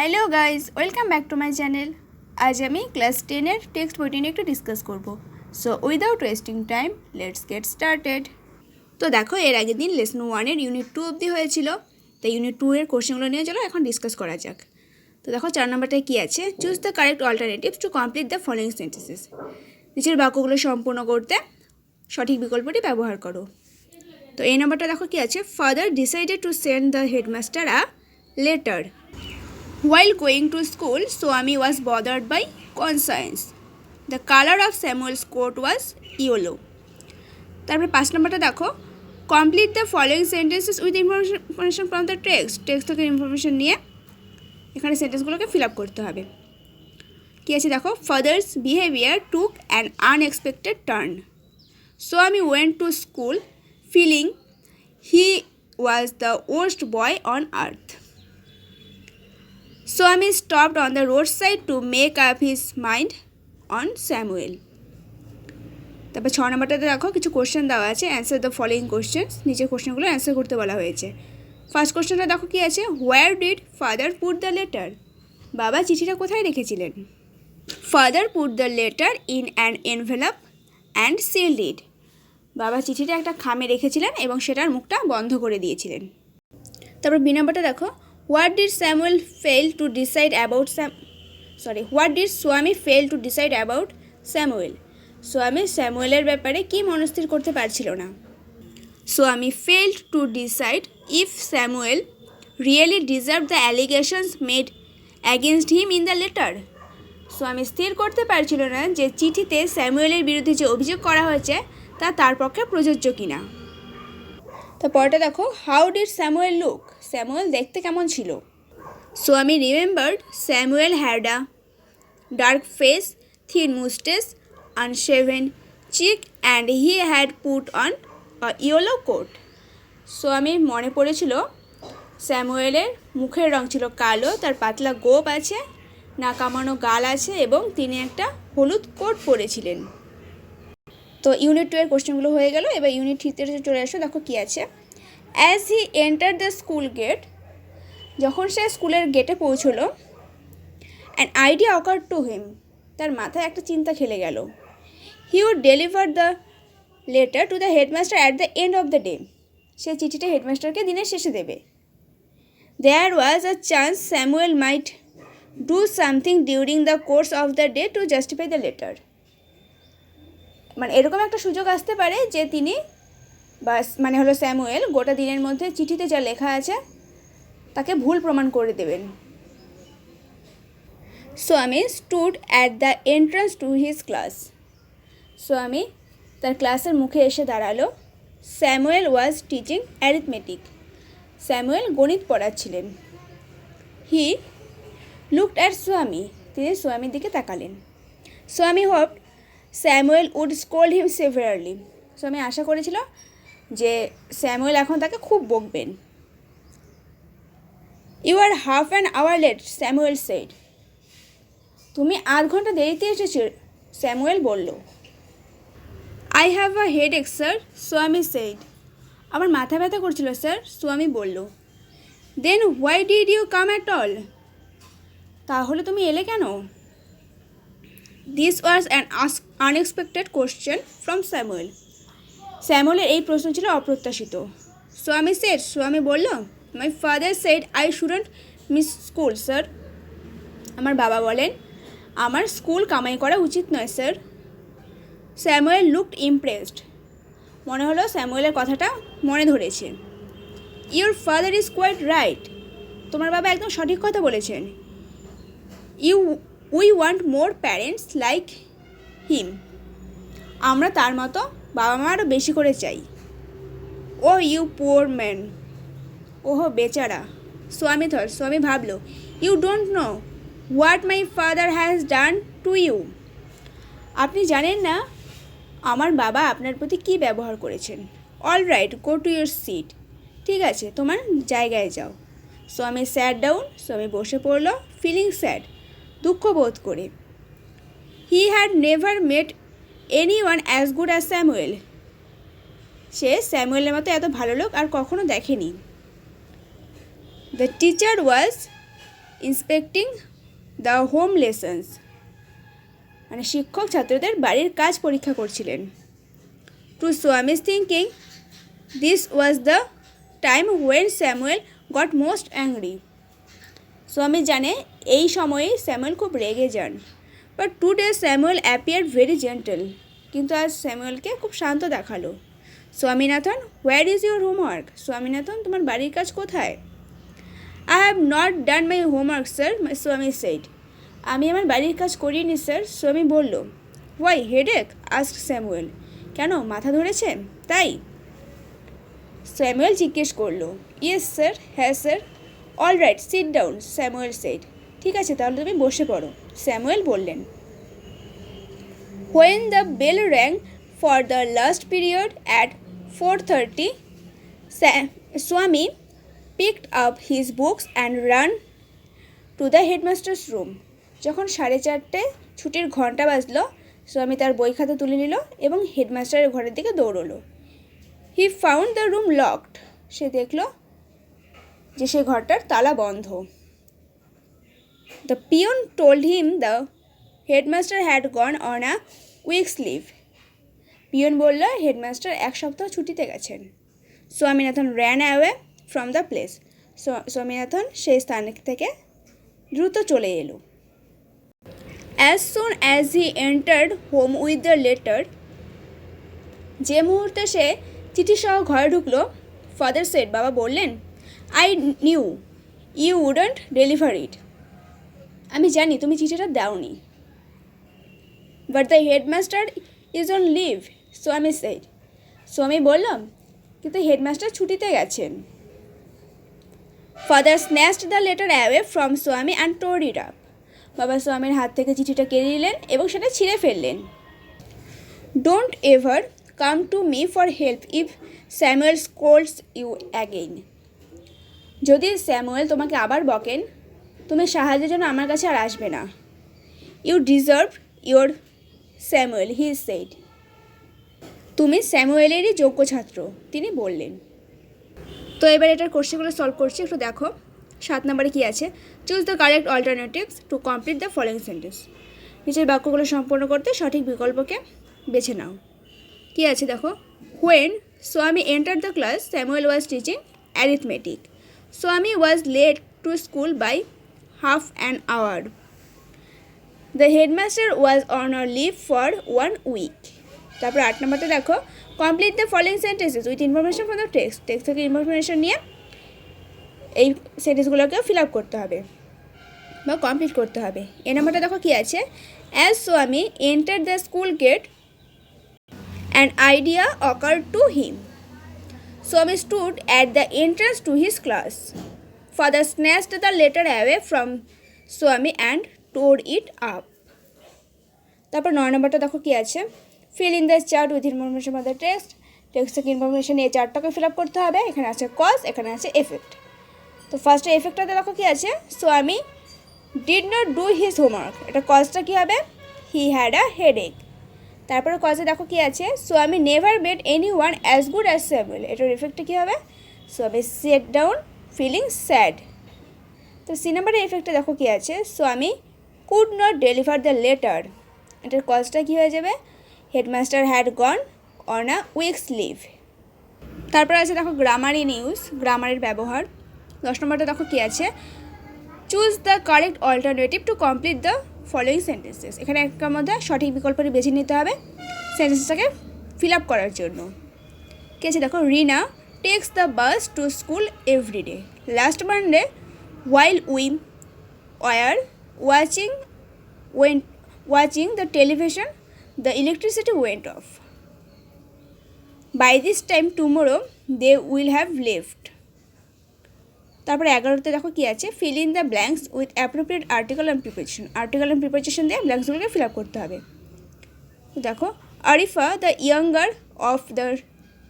Hello guys, welcome back to my channel. আজ আমি class 10-এর text বইটি নিয়ে একটু ডিসকাস করব। So without wasting time let's get started. তো দেখো, এর আগের দিন লেসন 1-এর ইউনিট 2 অবধি হয়েছিল। তাই ইউনিট 2-এর কোশ্চেনগুলো নিয়ে চলো এখন ডিসকাস করা যাক। তো দেখো 4 নম্বরটায় কী আছে, choose the correct alternatives to complete the following sentences. নিচের বাক্যগুলো সম্পূর্ণ করতে সঠিক বিকল্পটি ব্যবহার করো। তো এই নম্বরটা দেখো কী আছে, father decided to send the headmaster a letter. While going to school, Swami was bothered by conscience. The color of Samuel's coat was yellow. তারপরে 5 নম্বরটা দেখো, complete the following sentences with information from the text থেকে information নিয়ে এখানে সেন্টেন্সগুলোকে fill up করতে হবে। কী আছে দেখো, father's behaviour took an unexpected turn. Swami went to school feeling he was the worst boy on earth. Swami stopped on the roadside to make up his mind on Samuel. তারপর 6 নম্বরটাতে দেখো কিছু question দেওয়া আছে, answer the following questions. নিচের কোশ্চেনগুলো answer করতে বলা হয়েছে। ফার্স্ট কোশ্চেনটা দেখো কী আছে, where did father put the letter? বাবা চিঠিটা কোথায় রেখেছিলেন? Father put the letter in an envelope and sealed it. বাবা চিঠিটা একটা খামে রেখেছিলেন এবং সেটার মুখটা বন্ধ করে দিয়েছিলেন। তারপর বি নম্বরটা দেখো, What did Swami fail to decide about Samuel? Swami স্যামুয়েলের ব্যাপারে কি মনস্থির করতে পারছিল না? Swami failed to decide if Samuel really deserved the allegations made against him in the letter. Swami স্থির করতে পারছিল না যে চিঠিতে স্যামুয়েলের বিরুদ্ধে যে অভিযোগ করা হয়েছে তা তার পক্ষে প্রযোজ্য কিনা। তো পরেটা দেখো, how did Samuel look? Samuel দেখতে কেমন ছিল? Swami remembered Samuel had a dark face, thin mustache, unshaven cheek, and he had put on a yellow coat. স্বামীর মনে পড়েছিল স্যামুয়েলের মুখের রং ছিল কালো, তার পাতলা গোঁফ আছে, না কামানো গাল আছে এবং তিনি একটা হলুদ কোট পরেছিলেন। তো ইউনিট 2 এর কোশ্চেনগুলো হয়ে গেল। এবার ইউনিট 3 চলে আসো, দেখো কী আছে, as he enter the school gate, যখন সে স্কুলের গেটে পৌঁছলো, an idea occur to him, তার মাথায় একটা চিন্তা খেলে গেল। He would deliver the letter to the headmaster at the end of the day, সে চিঠিটা হেডমাস্টারকে দিনের শেষে দেবে। There was a chance Samuel might do something during the course of the day to justify the letter, মানে এরকম একটা সুযোগ আসতে পারে যে তিনি মানে হলো স্যামুয়েল গোটা দিনের মধ্যে চিঠিতে যা লেখা আছে তাকে ভুল প্রমাণ করে দেবেন। Swami stood at the entrance to his class. Swami তার ক্লাসের মুখে এসে দাঁড়ালো। Samuel was teaching arithmetic, Samuel গণিত পড়াচ্ছিলেন। হি লুকড অ্যাট স্বামী, তিনি স্বামীর দিকে তাকালেন। Swami hoped Samuel would scold him severely, Swami আশা করেছিল যে স্যামুয়েল এখন তাকে খুব বকবেন। You are half an hour late, Samuel said, তুমি আধ ঘন্টা দেরিতে এসেছো, স্যামুয়েল বলল। I have a headache sir, Swami said, আমার মাথা ব্যথা করছিল স্যার, স্বামী বলল। Then why did you come at all, তাহলে তুমি এলে কেন? This was an unexpected question from Samuel, স্যামুয়েলের এই প্রশ্ন ছিল অপ্রত্যাশিত। স্বামী সেড, স্বামী বলল, my father said I shouldn't miss school sir, আমার বাবা বলেন আমার স্কুল কামাই করা উচিত নয় স্যার। স্যামুয়েল লুকড ইমপ্রেসড, মনে হলো স্যামুয়েলের কথাটা মনে ধরেছে। Your father is quite right, তোমার বাবা একদম সঠিক কথা বলেছেন। We want more parents like him, আমরা তার মতো বাবা মা আরও বেশি করে চাই। ও ইউ পুয়ার ম্যান, ওহো বেচারা। স্বামী ভাবলো, you don't know what my father has done to you, আপনি জানেন না আমার বাবা আপনার প্রতি কী ব্যবহার করেছেন। All right, go to your seat, ঠিক আছে তোমার জায়গায় যাও। স্বামী স্যাট ডাউন, স্বামী বসে পড়ল, ফিলিং স্যাড, দুঃখ বোধ করে। He had never met any one as good as Samuel, সে স্যামুয়েলের মতো এত ভালো লোক আর কখনো দেখেনি। The teacher was inspecting the home lessons, মানে শিক্ষক ছাত্রদের বাড়ির কাজ পরীক্ষা করছিলেন। Two সোয়ামিস thinking this was the time when Samuel goat most angry. স্বামী জানে এই সময়েই স্যামুয়েল খুব রেগে যান। But today Samuel appear very gentle, কিন্তু আজ স্যামুয়েলকে খুব শান্ত দেখালো। Swaminathan, where is your homework? Swaminathan, তোমার বাড়ির কাজ কোথায়? I have not done my homework sir, Swami shed. আমি আমার বাড়ির কাজ করিনি স্যার, স্বামী বলল। Why headache? Asked Samuel. কেন, মাথা ধরেছে তাই? স্যামুয়েল জিজ্ঞেস করলো। ইয়েস স্যার, হ্যাঁ sir. All right, sit down, Samuel said. ঠিক আছে, তাহলে তুমি বসে পড়ো, স্যামুয়েল বললেন। When the bell rang for the last period at 4:30, Swami picked up his books and ran to the headmaster's room. যখন 4:30 ছুটির ঘন্টা বাজলো, স্বামী তার বই খাতা তুলে নিল এবং হেডমাস্টারের ঘরের দিকে দৌড়লো। He found the room locked. সে দেখল যে সেই ঘরটার তালা বন্ধ। The peon told him the headmaster had gone on a week's leave. Peon বলল হেডমাস্টার 1 সপ্তাহ ছুটিতে গেছেন। Swaminathan ran away from the place. Swaminathan সেই স্থান থেকে দ্রুত চলে এলো। As soon as he entered home with the letter, যে মুহূর্তে সে চিঠি সহ ঘরে ঢুকলো, ফাদার সেড, বাবা বললেন, I knew you wouldn't deliver it. আমি জানি তুমি চিঠিটা দাওনি। But the headmaster is on leave, Swami said. Swami বললাম, কিন্তু হেডমাস্টার ছুটিতে গেছেন। Father snatched the letter away from Swami and tore it up. বাবা স্বামীর হাত থেকে চিঠিটা কেড়ে নিলেন এবং সেটা ছিঁড়ে ফেললেন। Don't ever come to me for help if Samuel scolds you again. যদি স্যামুয়েল তোমাকে আবার বকেন, তুমি সাহায্যের জন্য আমার কাছে আর আসবে না। You deserve your Samuel, he said. তুমি স্যামুয়েলেরই যোগ্য ছাত্র, তিনি বললেন। তো এবার এটার কোশ্চেনগুলো সলভ করছি, একটু দেখো। 7 নম্বরে কী আছে? Choose the correct alternatives to complete the following sentence. নিচের বাক্যগুলো সম্পূর্ণ করতে সঠিক বিকল্পকে বেছে নাও। কী আছে দেখো? When Swami enter the class, Samuel was teaching arithmetic. Swami was late to school by half an hour. The headmaster was on a leave for 1 week. তারপর 8 নম্বরটা দেখো, complete the following sentences with information from the text. Text থেকে information নিয়ে এই সেন্টেন্সগুলোকে fill up করতে হবে বা complete করতে হবে। এই নাম্বারটা দেখো কী আছে? As Swami enter the school gate an idea occur to him. Swami stood at the entrance to his class. Father snatched the letter away from Swami and tore it up. তারপর 9 নম্বরটা দেখো কী আছে? Fill in the chart with information for the text. Text থেকে information এই চার্টটাকে fill up করতে হবে। এখানে আছে কজ, এখানে আছে এফেক্ট। তো ফার্স্টে এফেক্টটাতে দেখো কী আছে? Swami did not do his homework. এটা কজটা কী হবে? He had a headache. তারপরে কজে দেখো কী আছে? Swami never met any one as good as Samuel. এটার এফেক্টটা কী হবে? Swami sat down feeling sad. তো সি নাম্বারের এফেক্টটা দেখো কী আছে? Swami could not deliver the letter. এটার কজটা কী হয়ে যাবে? Headmaster had gone on a week's leave. তারপর আছে দেখো গ্রামার ইন ইউজ, গ্রামারের ব্যবহার। 10 নম্বরটা দেখো কী আছে? Choose the correct alternative to complete the following sentences. এখানে একটার মধ্যে সঠিক বিকল্পটি বেছে নিতে হবে সেন্টেন্সটাকে ফিল আপ করার জন্য। কী আছে দেখো? Rina takes the bus to school everyday. Last Monday while we were watching the television, the electricity went off. By this time tomorrow they will have left. তারপরে 11তে দেখো কী আছে? Fill in the blanks with appropriate article and preposition. Article and preposition দিয়ে ব্ল্যাঙ্কসগুলোকে fill up করতে হবে। তো দেখো, Arifa the younger of the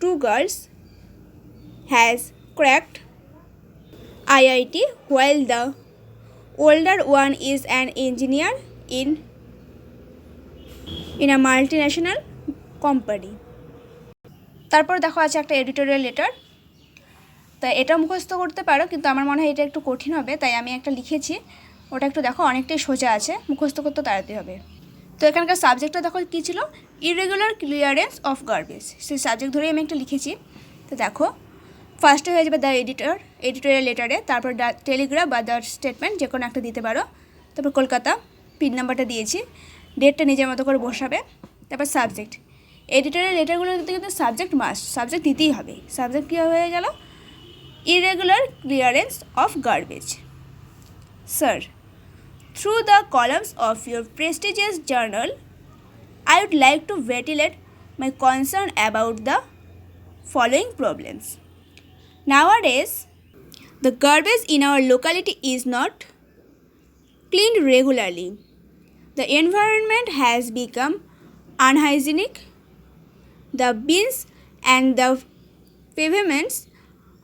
2 girls has cracked IIT while the older one is an engineer in a multinational company. তারপর দেখো আছে একটা editorial letter. তা এটা মুখস্থ করতে পারো, কিন্তু আমার মনে হয় এটা একটু কঠিন হবে, তাই আমি একটা লিখেছি। ওটা একটু দেখো অনেকটাই সোজা আছে, মুখস্থ করতে তাড়াতাড়ি হবে। তো এখানকার সাবজেক্টটা দেখো কী ছিল, ইরেগুলার ক্লিয়ারেন্স অফ গার্বেজ, সেই সাবজেক্ট ধরেই আমি একটা লিখেছি। তো দেখো ফার্স্টে হয়ে যাবে দ্য এডিটোরিয়াল লেটারে, তারপর দ্য টেলিগ্রাফ বা দ্য স্টেটমেন্ট যে কোনো একটা দিতে পারো, তারপর কলকাতা, পিন নাম্বারটা দিয়েছি, ডেটটা নিজের মতো করে বসাবে, তারপর সাবজেক্ট। এডিটোরিয়াল লেটারগুলোতে কিন্তু সাবজেক্ট মাস্ট, সাবজেক্ট দিতেই হবে। সাবজেক্ট কী হয়ে গেল, irregular clearance of garbage. Sir, through the columns of your prestigious journal, I would like to ventilate my concern about the following problems. Nowadays, the garbage in our locality is not cleaned regularly. The environment has become unhygienic. The bins and the pavements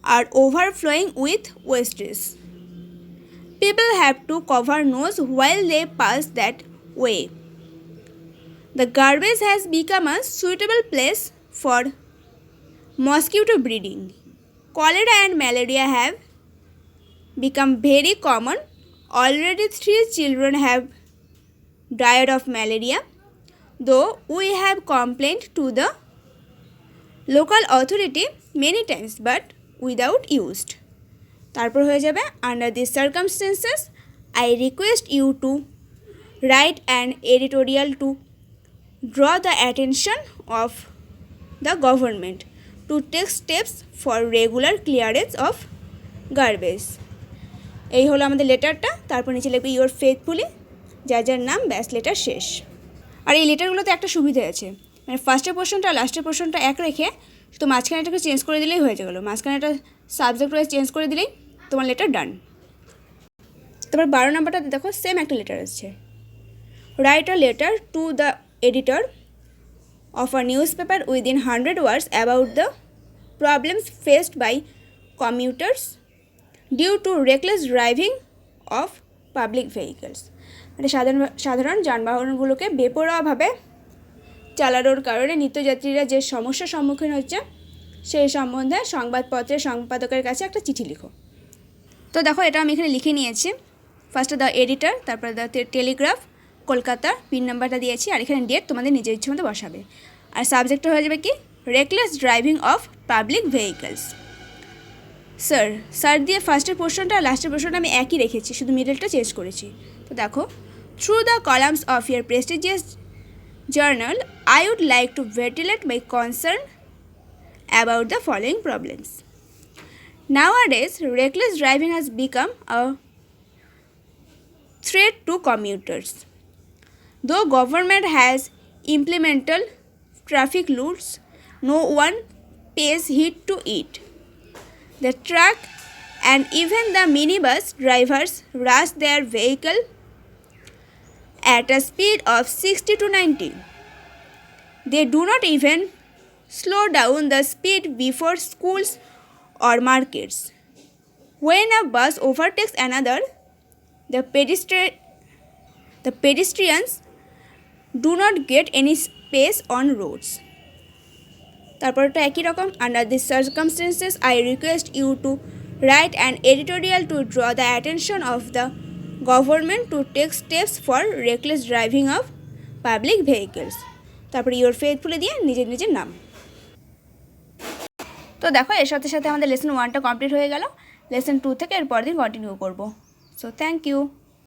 are overflowing with wastes. People have to cover nose while they pass that way. The garbage has become a suitable place for mosquito breeding. Cholera and malaria have become very common. Already 3 children have died of malaria, though we have complained to the local authority many times but without used. তারপর হয়ে যাবে under this circumstances I request you to write an editorial to draw the attention of the government to take steps for regular clearance of garbage. এই হলো আমাদের লেটারটা। তারপর নিচে লিখবে ইউর ফেথফুলি, যার যার নাম, ব্যাস লেটার শেষ। আর এই লেটারগুলোতে একটা সুবিধা আছে, মানে ফার্স্টের পোর্শনটা লাস্টের পোর্শনটা এক রেখে শুধু মাঝখানেটাকে চেঞ্জ করে দিলেই হয়ে গেলো, মাঝখানেটা সাবজেক্ট ওয়াইজ চেঞ্জ করে দিলেই তোমার লেটার ডান। তারপর 12 নম্বরটা দেখো সেম একটা লেটার আসছে, write a letter to the editor of a newspaper within 100 words about the problems faced by commuters due to reckless driving of public vehicles. মানে সাধারণ যানবাহনগুলোকে বেপরোয়াভাবে চালানোর কারণে নিত্যযাত্রীরা যে সমস্যার সম্মুখীন হচ্ছে সেই সম্বন্ধে সংবাদপত্রের সম্পাদকের কাছে একটা চিঠি লিখো। তো দেখো এটা আমি এখানে লিখে নিয়েছি, ফার্স্টে দ্য এডিটর, তারপরে দ্য টেলিগ্রাফ, কলকাতার পিন নাম্বারটা দিয়েছি, আর এখানে ডেট তোমাদের নিজের ইচ্ছে মতো বসাবে। আর সাবজেক্টটা হয়ে যাবে কি, reckless driving of public vehicles. Sir, sir দিয়ে ফার্স্টের পোর্শনটা আর লাস্টের পোর্শনটা আমি একই রেখেছি, শুধু মিডলটা চেঞ্জ করেছি। তো দেখো, through the columns of year prestigious journal, I would like to ventilate my concern about the following problems. Nowadays, reckless driving has become a threat to commuters. Though government has implemented traffic rules, no one pays heed to it. The truck and even the minibus drivers rush their vehicle at a speed of 60 to 90. They do not even slow down the speed before schools or markets. When a bus overtakes another, the pedestrians do not get any space on roads. তারপরটা একই রকম, under this circumstances I request you to write an editorial to draw the attention of the government to take steps for reckless driving of public vehicles. তারপরে your faithfully দিয়ে নিজের নিজের নাম। তো দেখো এর সাথে সাথে আমাদের লেসন 1টা কমপ্লিট হয়ে গেল। লেসন 2 থেকে এর পরের দিন কন্টিনিউ করবো। So thank you.